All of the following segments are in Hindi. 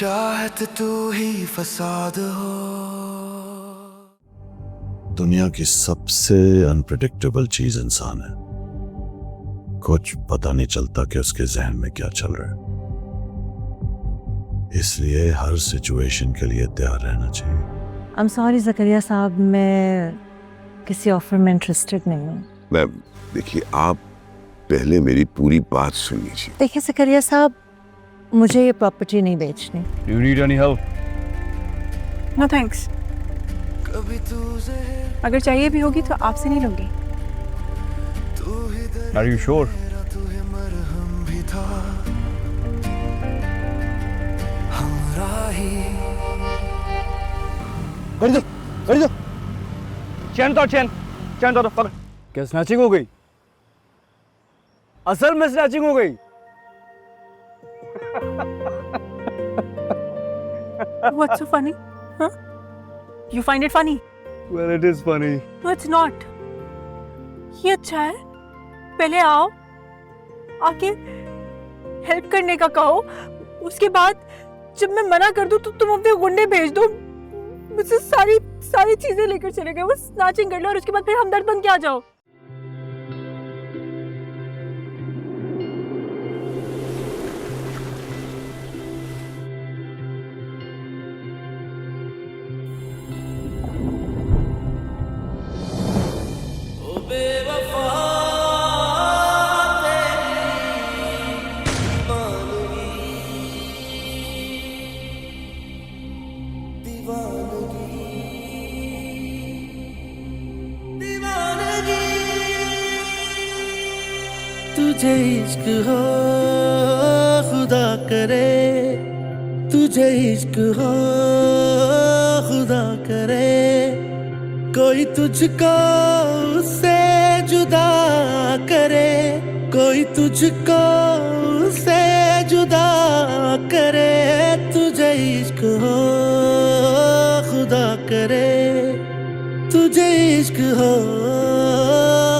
चाहत तू ही फसाद हो। दुनिया की सबसे अनप्रेडिक्टेबल चीज इंसान है। कुछ पता नहीं चलता कि उसके जहन में क्या चल रहा है, इसलिए हर सिचुएशन के लिए तैयार रहना चाहिए। I'm sorry ज़करिया साहब, मैं किसी ऑफर में इंटरेस्टेड नहीं हूँ। मैम देखिए, आप पहले मेरी पूरी बात सुन लीजिए। देखिए ज़करिया साहब, मुझे ये प्रॉपर्टी नहीं बेचनी। Do you need any help? No thanks. कभी तुझे अगर चाहिए भी होगी तो आपसे नहीं लूंगी। तू ही दर्द Are you sure? मेरा, तू ही मरहम भी था हमराही। कर दो चैन तो पकड़। क्या स्नैचिंग हो गई? असल में स्नैचिंग हो गई। What's so funny? Huh? You find it funny? Well, it is funny. No, it's not. ये अच्छा है। पहले आओ, आके हेल्प करने का कहो, उसके बाद जब मैं मना कर दूं तो तुम अपने गुंडे भेज दो, मुझसे सारी चीजें लेकर चले गए। वो स्नैचिंग कर लो और उसके बाद फिर हमदर्द बन के आ जाओ। तुझे इश्क हो खुदा करे, तुझे इश्क हो खुदा करे, कोई तुझको उससे जुदा करे, कोई तुझको उससे जुदा करे। तुझे इश्क हो खुदा करे, तुझे इश्क हो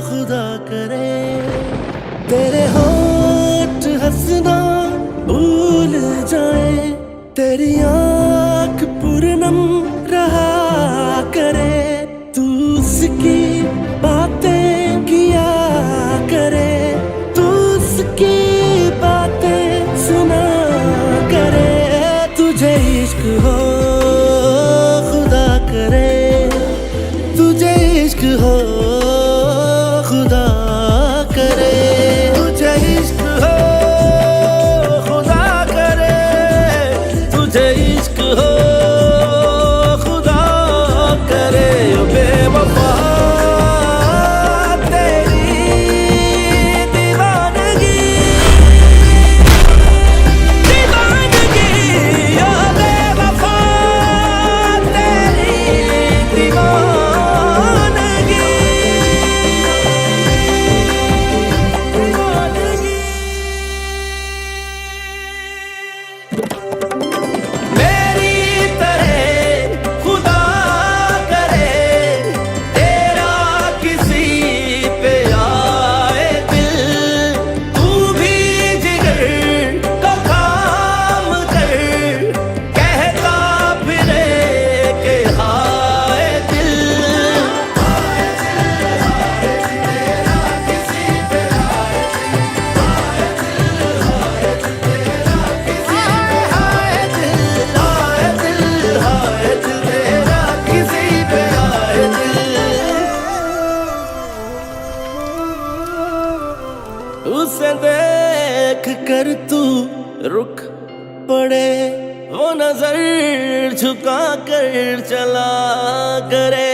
खुदा करे। तेरे होठ हंसना भूल जाए, तेरी आँख पूरनम रहा करे, तू उसकी बातें किया करे, तू उसकी बातें सुना करे। तुझे इश्क हो खुदा करे, तुझे इश्क हो खुदा करे। उसे देख कर तू रुक पड़े, वो नजर झुका कर चला करे,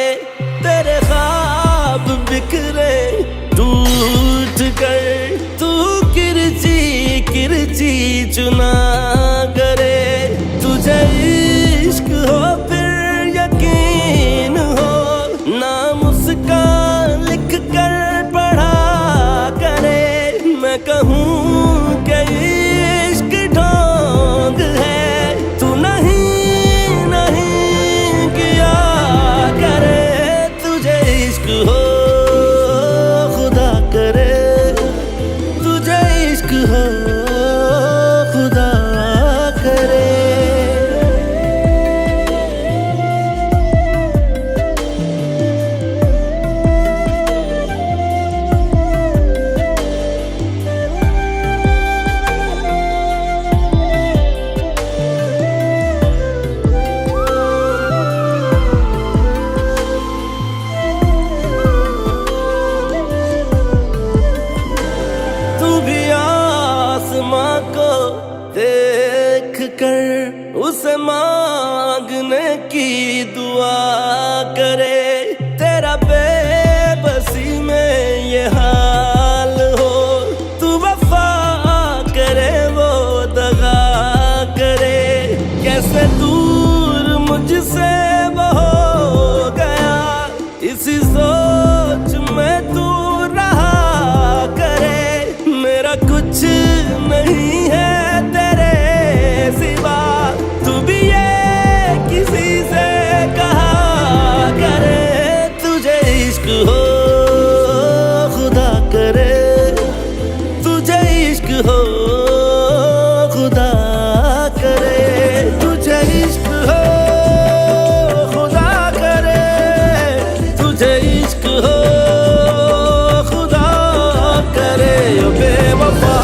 तेरे ख्वाब बिखरे टूट कर, तू किरची किरची चुना करे। तुझे इश्क हो फिर यकीन हो, नाम उसका लिख कर पढ़ा करे। मैं कहूँ कि इश्क ढोंग है, तू नहीं नहीं किया करे। तुझे इश्क हो खुदा करे, तुझे इश्क हो खुदा कर उसे मांगने की दुआ करे। तेरा बेबसी में ये हाल हो, तू वफा करे वो दगा करे। कैसे दूर मुझसे वो हो गया, इसी सोच में तू रहा करे। मेरा कुछ नहीं है तेरे सिवा, तू भी ये किसी से कहा करे। तुझे इश्क हो खुदा करे, तुझे इश्क हो खुदा करे। तुझे इश्क हो खुदा करे, तुझे इश्क हो खुदा करे। ओ बेवफा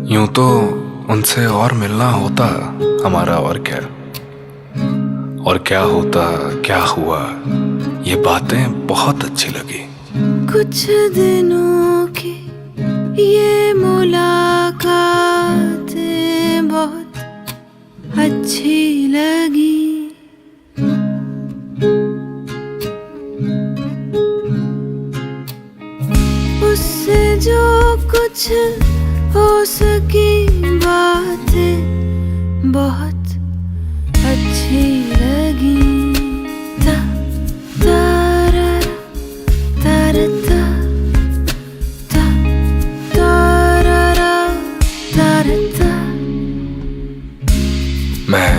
यूं तो उनसे और मिलना होता हमारा, और क्या होता, क्या हुआ, ये बातें बहुत अच्छी लगी। कुछ दिनों की ये मुलाकातें बहुत अच्छी लगी। उससे जो कुछ हो सकी बातें बहुत अच्छी लगी। ता तारा तारा ता ता तारा तारा ता। मैं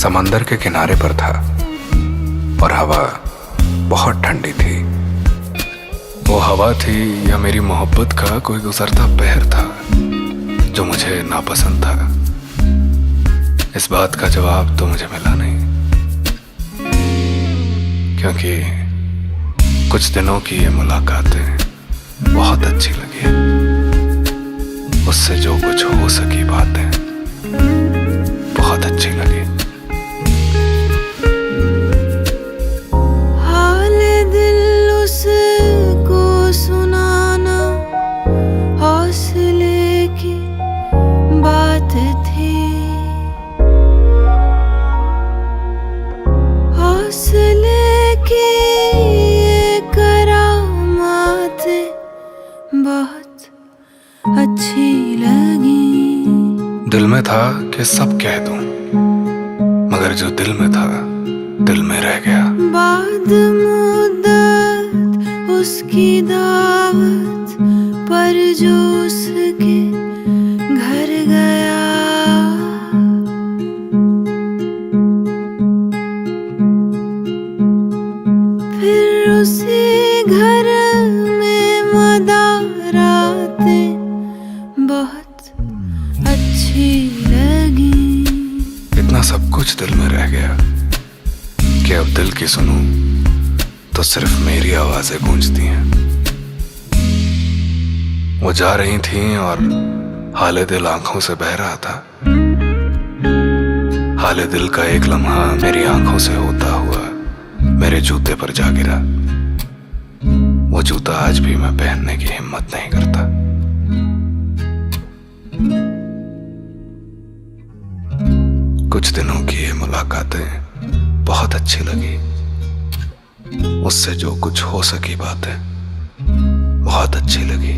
समंदर के किनारे पर था और हवा बहुत ठंडी थी। वो हवा थी या मेरी मोहब्बत का कोई गुजरता पहर था जो मुझे नापसंद था। इस बात का जवाब तो मुझे मिला नहीं, क्योंकि कुछ दिनों की ये मुलाकातें बहुत अच्छी लगी। उससे जो कुछ हो सकी बातें बहुत अच्छी लगी। हाल दिल उसको सुनाना हौसले की बात थी। हौसले की ये करामातें बहुत अच्छी लगी। दिल में था कि सब कह दूं, मगर जो दिल में था दिल में रह गया। बाद मुद्दत उसकी दावत पर जो उसके घर गया। फिर उसी घर में मदारातें बहुत अच्छी लगी। इतना सब कुछ दिल में रह गया कि अब दिल की सुनूं तो सिर्फ मेरी आवाजें गूंजती हैं। वो जा रही थीं और हाले दिल आंखों से बह रहा था। हाले दिल का एक लम्हा मेरी आंखों से होता हुआ मेरे जूते पर जा गिरा। वो जूता आज भी मैं पहनने की हिम्मत नहीं करता। कुछ दिनों की ये मुलाकातें बहुत अच्छी लगी। उससे जो कुछ हो सकी बातें बहुत अच्छी लगी।